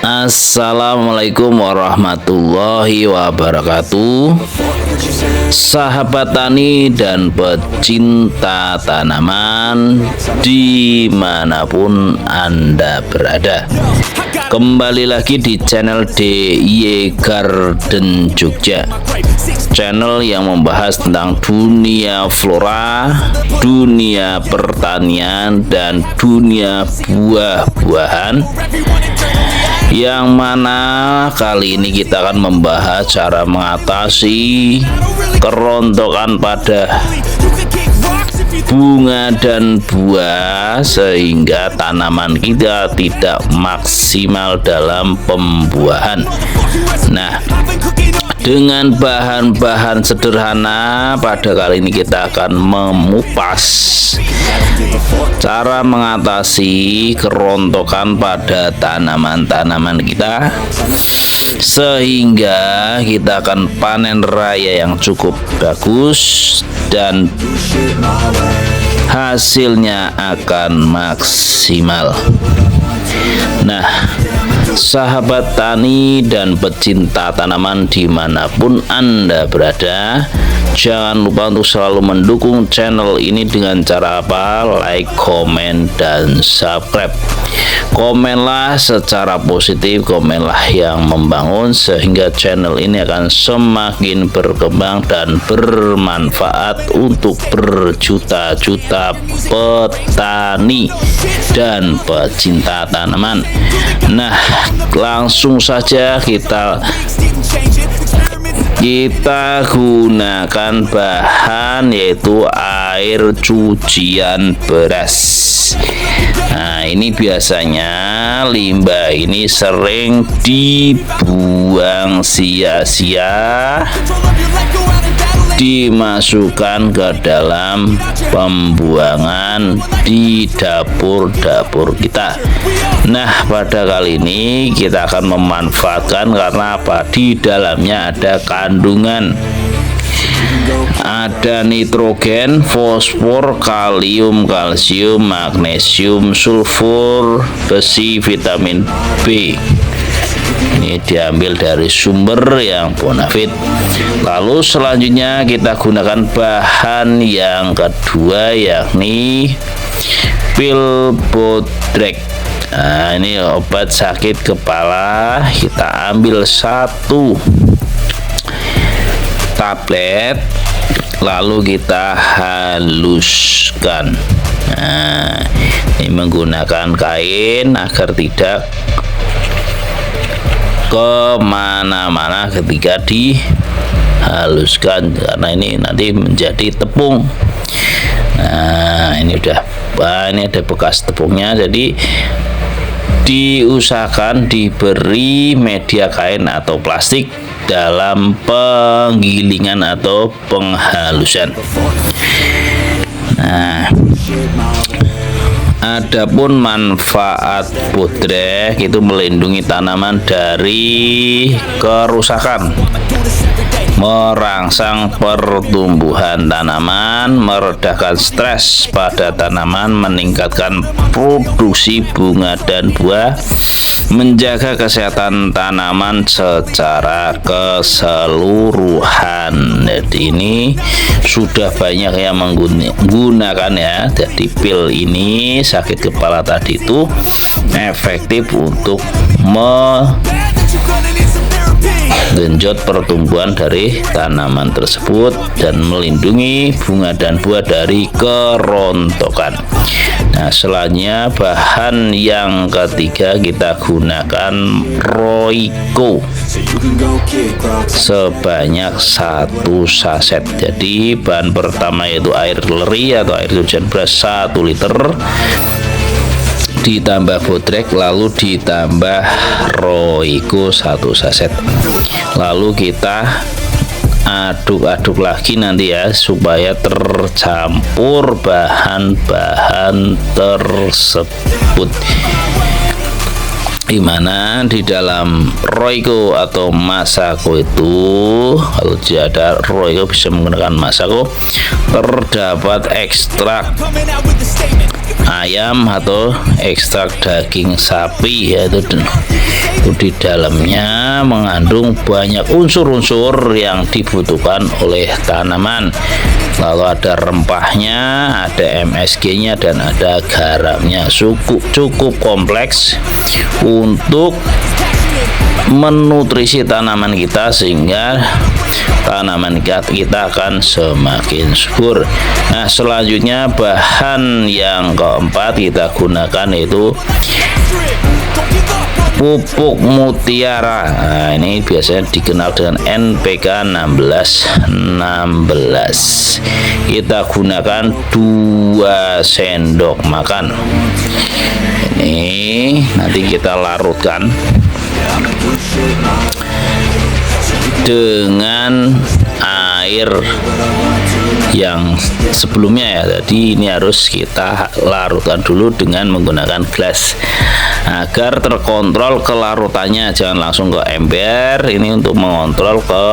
Assalamualaikum warahmatullahi wabarakatuh. Sahabat tani dan pecinta tanaman dimanapun Anda berada, kembali lagi di channel DIY Garden Jogja, channel yang membahas tentang dunia flora, dunia pertanian, dan dunia buah-buahan. Yang mana kali ini kita akan membahas cara mengatasi kerontokan pada bunga dan buah sehingga tanaman kita tidak maksimal dalam pembuahan. Nah, dengan bahan-bahan sederhana pada kali ini kita akan mengupas cara mengatasi kerontokan pada tanaman-tanaman kita sehingga kita akan panen raya yang cukup bagus dan hasilnya akan maksimal. Nah, sahabat tani dan pecinta tanaman dimanapun Anda berada, jangan lupa untuk selalu mendukung channel ini dengan cara apa? Like, komen, dan subscribe. Komenlah secara positif, komenlah yang membangun sehingga channel ini akan semakin berkembang dan bermanfaat untuk berjuta-juta petani dan pecinta tanaman. Nah, langsung saja kita gunakan bahan yaitu air cucian beras. Nah, ini biasanya limbah ini sering dibuang sia-sia, dimasukkan ke dalam pembuangan di dapur-dapur kita. Nah, pada kali ini kita akan memanfaatkan karena apa? Di dalamnya ada kandungan, ada nitrogen, fosfor, kalium, kalsium, magnesium, sulfur, besi, vitamin B. Ini diambil dari sumber yang bonafit. Lalu selanjutnya kita gunakan bahan yang kedua yakni pil bodrek. Nah, ini obat sakit kepala. Kita ambil 1 tablet lalu kita haluskan. Nah, ini menggunakan kain agar tidak kemana-mana ketika dihaluskan karena ini nanti menjadi tepung. Nah, ini ini ada bekas tepungnya, jadi diusahakan diberi media kain atau plastik dalam penggilingan atau penghalusan. Nah, adapun manfaat bodrek itu melindungi tanaman dari kerusakan, merangsang pertumbuhan tanaman, meredakan stres pada tanaman, meningkatkan produksi bunga dan buah, menjaga kesehatan tanaman secara keseluruhan. Jadi ini sudah banyak yang menggunakan ya. Jadi pil ini sakit kepala tadi itu efektif untuk genjot pertumbuhan dari tanaman tersebut dan melindungi bunga dan buah dari kerontokan. Nah, selanjutnya bahan yang ketiga kita gunakan Royco sebanyak 1 saset. Jadi bahan pertama yaitu air leri atau air cucian beras 1 liter, ditambah bodrek, lalu ditambah Royco 1 saset. Lalu kita aduk-aduk lagi nanti ya supaya tercampur bahan-bahan tersebut. Dimana di dalam Royco atau Masako itu, kalau tidak ada Royco bisa menggunakan Masako, terdapat ekstrak ayam atau ekstrak daging sapi, yaitu Di dalamnya mengandung banyak unsur-unsur yang dibutuhkan oleh tanaman. Lalu ada rempahnya, ada MSG-nya, dan ada garamnya. Cukup kompleks untuk menutrisi tanaman kita, sehingga tanaman kita akan semakin subur. Nah, selanjutnya bahan yang keempat kita gunakan yaitu pupuk mutiara. Nah, ini biasanya dikenal dengan NPK 1616. Kita gunakan 2 sendok makan. Ini nanti kita larutkan dengan air yang sebelumnya ya. Jadi ini harus kita larutkan dulu dengan menggunakan gelas agar terkontrol kelarutannya, jangan langsung ke ember. Ini untuk mengontrol ke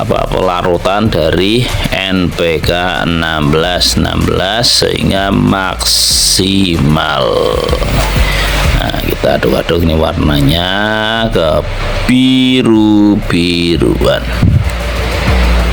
pelarutan dari NPK 1616 sehingga maksimal. Nah, kita aduk-aduk, ini warnanya ke biru-biruan.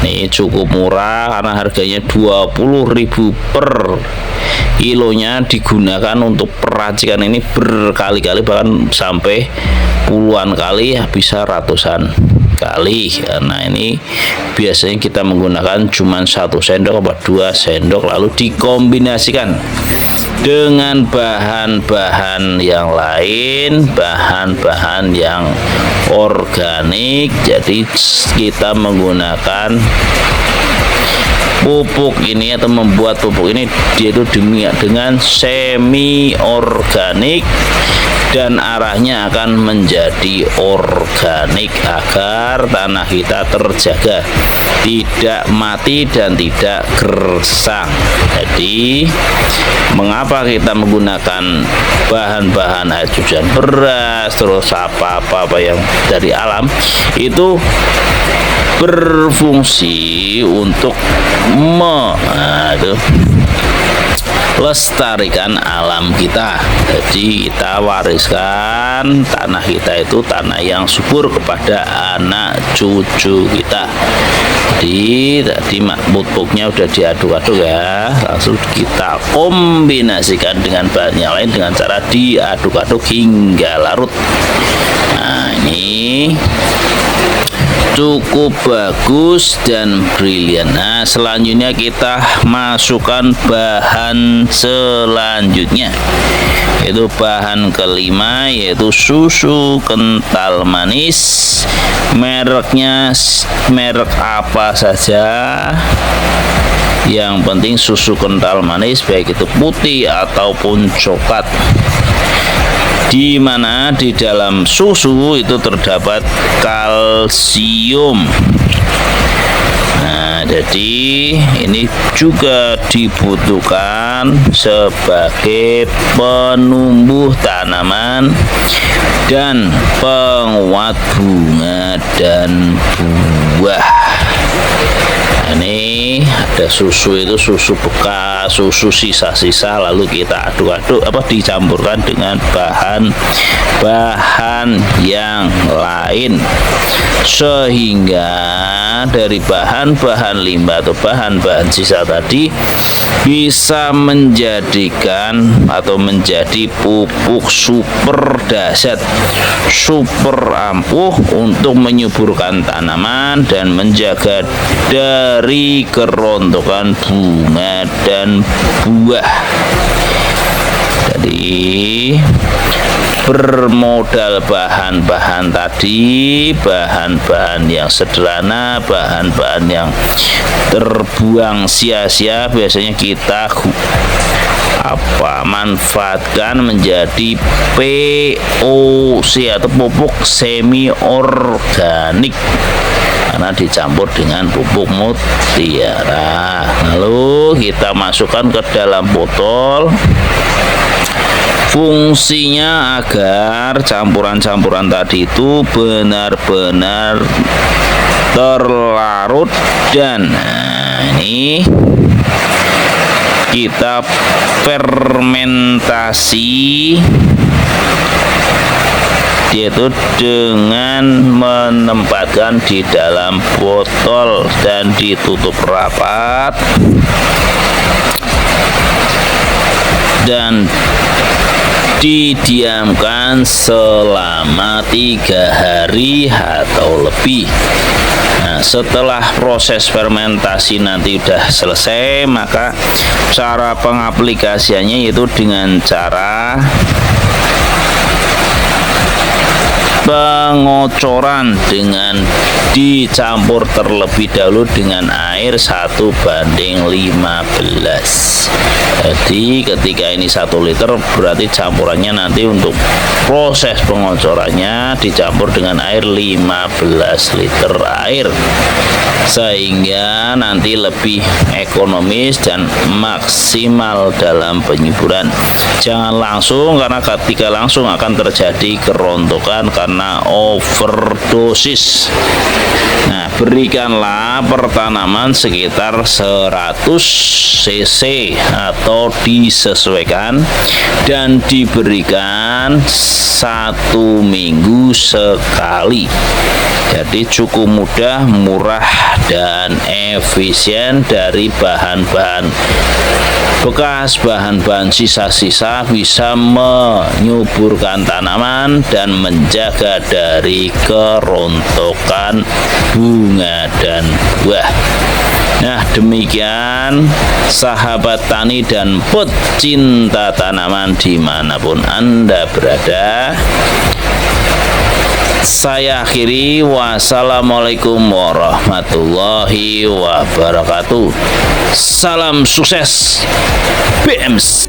Ini cukup murah karena harganya 20.000 per kilonya. Digunakan untuk peracikan ini berkali-kali, bahkan sampai puluhan kali, bisa ratusan kali. Karena ini biasanya kita menggunakan cuma 1 sendok atau 2 sendok, lalu dikombinasikan dengan bahan-bahan yang lain, bahan-bahan yang organik. Jadi kita menggunakan pupuk ini atau membuat pupuk ini yaitu dengan semi organik, dan arahnya akan menjadi organik agar tanah kita terjaga, tidak mati dan tidak gersang. Jadi mengapa kita menggunakan bahan-bahan air cucian beras, terus apa yang dari alam, itu berfungsi untuk lestarikan alam kita. Jadi kita wariskan tanah kita itu tanah yang subur kepada anak cucu kita. Jadi tadi pupuknya udah diaduk-aduk ya, langsung kita kombinasikan dengan bahan yang lain dengan cara diaduk-aduk hingga larut. Nah, ini cukup bagus dan brilian. Nah, selanjutnya kita masukkan bahan selanjutnya, yaitu bahan kelima, yaitu susu kental manis. Mereknya merek apa saja, yang penting susu kental manis, baik itu putih ataupun coklat, di mana di dalam susu itu terdapat kalsium. Nah, jadi ini juga dibutuhkan sebagai penumbuh tanaman dan penguat bunga dan buah. Ini ada susu, itu susu bekas, susu sisa-sisa, lalu kita aduk-aduk dicampurkan dengan bahan-bahan yang lain, sehingga dari bahan-bahan limbah atau bahan-bahan sisa tadi bisa menjadikan atau menjadi pupuk super dahsyat, super ampuh untuk menyuburkan tanaman dan menjaga dari kerontokan bunga dan buah. Jadi bermodal bahan-bahan tadi, bahan-bahan yang sederhana, bahan-bahan yang terbuang sia-sia, biasanya kita manfaatkan menjadi POC atau pupuk semi organik, karena dicampur dengan pupuk mutiara. Lalu kita masukkan ke dalam botol. Fungsinya agar campuran-campuran tadi itu benar-benar terlarut, dan ini kita fermentasi yaitu dengan menempatkan di dalam botol dan ditutup rapat dan didiamkan selama 3 hari atau lebih. Nah, setelah proses fermentasi nanti udah selesai, maka cara pengaplikasiannya yaitu dengan cara pengocoran dengan dicampur terlebih dahulu dengan air 1:15. Jadi ketika ini 1 liter berarti campurannya nanti untuk proses pengocorannya dicampur dengan air 15 liter air, sehingga nanti lebih ekonomis dan maksimal dalam penyuburan. Jangan langsung, karena ketika langsung akan terjadi kerontokan karena overdosis. Nah, berikanlah pertanaman sekitar 100 cc atau disesuaikan dan diberikan 1 minggu sekali. Jadi cukup mudah, murah, dan efisien. Dari bahan-bahan bekas, bahan-bahan sisa-sisa bisa menyuburkan tanaman dan menjaga dari kerontokan bunga dan buah. Nah, demikian sahabat tani dan pecinta tanaman dimanapun Anda berada. Saya akhiri, wassalamualaikum warahmatullahi wabarakatuh. Salam sukses BMS.